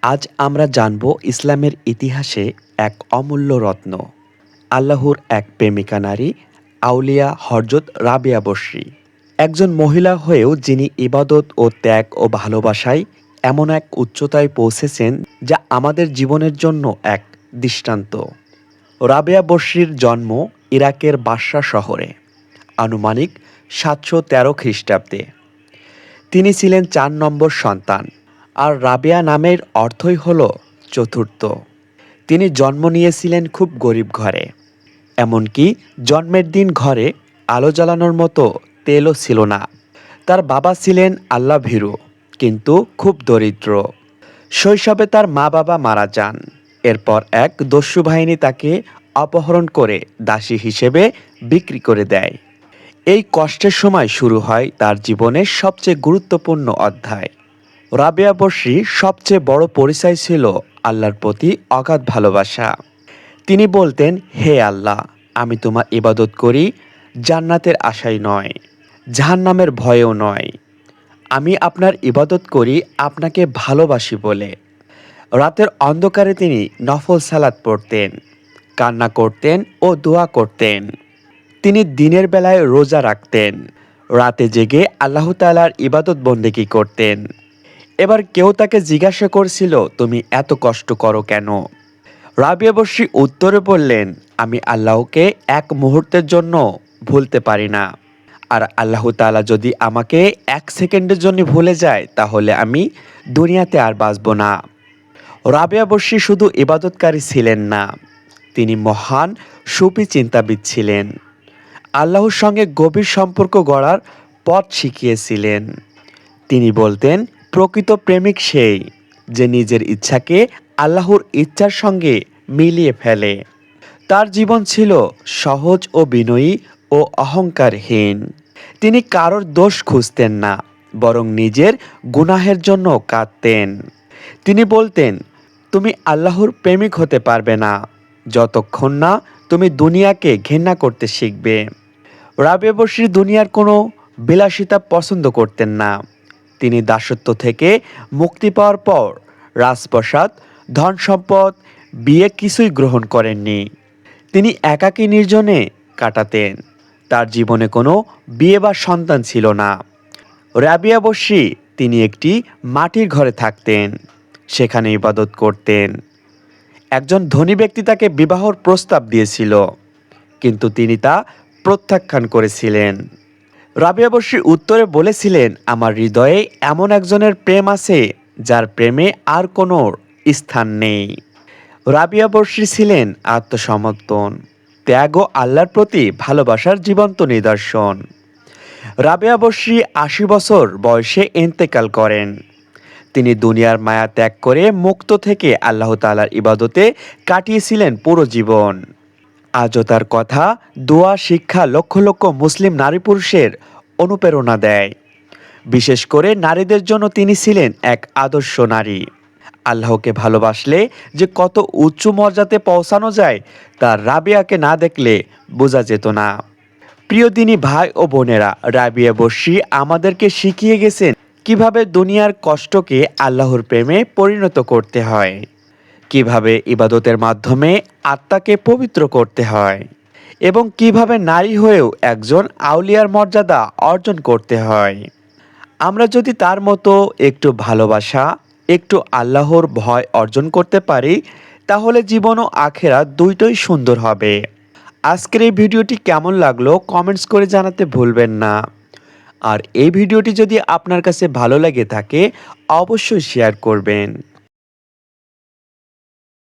আজ আমরা জানব ইসলামের ইতিহাসে এক অমূল্য রত্ন, আল্লাহর এক প্রেমিকা নারী, আউলিয়া হযরত রাবেয়া বসরি। একজন মহিলা হয়েও যিনি ইবাদত ও ত্যাগ ও ভালোবাসায় এমন এক উচ্চতায় পৌঁছেছেন যা আমাদের জীবনের জন্য এক দৃষ্টান্ত। রাবেয়া বসরির জন্ম ইরাকের বাসরা শহরে আনুমানিক ৭১৩ খ্রিস্টাব্দে। তিনি ছিলেন ৪ নম্বর সন্তান, আর রাবেয়া নামের অর্থই হল চতুর্থ। তিনি জন্ম নিয়েছিলেন খুব গরিব ঘরে, এমনকি জন্মের দিন ঘরে আলো জ্বালানোর মতো তেলও ছিল না। তার বাবা ছিলেন আল্লাহ ভীরু, কিন্তু খুব দরিদ্র। শৈশবে তার মা বাবা মারা যান। এরপর এক দস্যু বাহিনী তাকে অপহরণ করে দাসী হিসেবে বিক্রি করে দেয়। এই কষ্টের সময় শুরু হয় তার জীবনের সবচেয়ে গুরুত্বপূর্ণ অধ্যায়। রাবেয়া বসরির সবচেয়ে বড় পরিচয় ছিল আল্লাহর প্রতি অগাধ ভালোবাসা। তিনি বলতেন, হে আল্লাহ, আমি তোমার ইবাদত করি জান্নাতের আশায় নয়, জাহান্নামের ভয়েও নয়। আমি আপনার ইবাদত করি আপনাকে ভালোবাসি বলে। রাতের অন্ধকারে তিনি নফল সালাত পড়তেন, কান্না করতেন ও দোয়া করতেন। তিনি দিনের বেলায় রোজা রাখতেন, রাতে জেগে আল্লাহ তাআলার ইবাদত বন্দেগী করতেন। এবার কেউ তাকে জিজ্ঞাসা করছিল, তুমি এত কষ্ট করো কেন? রাবেয়া বসরি উত্তরে বললেন, আমি আল্লাহকে এক মুহূর্তের জন্য ভুলতে পারি না, আর আল্লাহ তাআলা যদি আমাকে এক সেকেন্ডের জন্য ভুলে যায় তাহলে আমি দুনিয়াতে আর বাঁচব না। রাবেয়া বসরি শুধু ইবাদতকারী ছিলেন না, তিনি মহান সুফি চিন্তাবিদ ছিলেন। আল্লাহর সঙ্গে গভীর সম্পর্ক গড়ার পথ শিখিয়েছিলেন। তিনি বলতেন, প্রকৃত প্রেমিক সেই যে নিজের ইচ্ছাকে আল্লাহর ইচ্ছার সঙ্গে মিলিয়ে ফেলে। তার জীবন ছিল সহজ ও বিনয়ী ও অহংকারহীন। তিনি কারোর দোষ খুঁজতেন না, বরং নিজের গুনাহের জন্য কাঁদতেন। তিনি বলতেন, তুমি আল্লাহর প্রেমিক হতে পারবে না যতক্ষণ না তুমি দুনিয়াকে ঘৃণা করতে শিখবে। রাবেয়া বসরি দুনিয়ার কোনো বিলাসিতা পছন্দ করতেন না। তিনি দাসত্ব থেকে মুক্তি পাওয়ার পর রাজপ্রাসাদ, ধন সম্পদ, বিয়ে কিছুই গ্রহণ করেননি। তিনি একাকী নির্জনে কাটাতেন। তার জীবনে কোনো বিয়ে বা সন্তান ছিল না। রাবেয়া বসরি তিনি একটি মাটির ঘরে থাকতেন, সেখানে ইবাদত করতেন। একজন ধনী ব্যক্তি তাকে বিবাহর প্রস্তাব দিয়েছিল, কিন্তু তিনি তা প্রত্যাখ্যান করেছিলেন। রাবেয়া বসরি উত্তরে বলেছিলেন, আমার হৃদয়ে এমন একজনের প্রেম আছে যার প্রেমে আর কোনো স্থান নেই। রাবেয়া বসরি ছিলেন আত্মসমর্পণ, ত্যাগ ও আল্লাহর প্রতি ভালোবাসার জীবন্ত নিদর্শন। রাবেয়া বসরি ৮০ বছর বয়সে ইন্তেকাল করেন। তিনি দুনিয়ার মায়া ত্যাগ করে মুক্ত থেকে আল্লাহ তাআলার ইবাদতে কাটিয়েছিলেন পুরো জীবন। আজও তার কথা, দোয়া, শিক্ষা লক্ষ লক্ষ মুসলিম নারী পুরুষের অনুপ্রেরণা দেয়। বিশেষ করে নারীদের জন্য তিনি ছিলেন এক আদর্শ নারী। আল্লাহকে ভালোবাসলে যে কত উচ্চ মর্যাদাতে পৌঁছানো যায় তা রাবেয়াকে না দেখলে বোঝা যেত না। প্রিয় দিনী ভাই ও বোনেরা, রাবেয়া বসরি আমাদেরকে শিখিয়ে গেছেন কিভাবে দুনিয়ার কষ্টকে আল্লাহর প্রেমে পরিণত করতে হয়, কিভাবে ইবাদতের মাধ্যমে আত্মাকে পবিত্র করতে হয়, এবং কিভাবে নারী হয়েও একজন আউলিয়ার মর্যাদা অর্জন করতে হয়। আমরা যদি তার মতো একটু ভালোবাসা, একটু আল্লাহর ভয় অর্জন করতে পারি, তাহলে জীবন ও আখেরাত দুইটাই সুন্দর হবে। আজকের এই ভিডিওটি কেমন লাগলো কমেন্টস করে জানাতে ভুলবেন না। আর এই ভিডিওটি যদি আপনার কাছে ভালো লেগে থাকে অবশ্যই শেয়ার করবেন।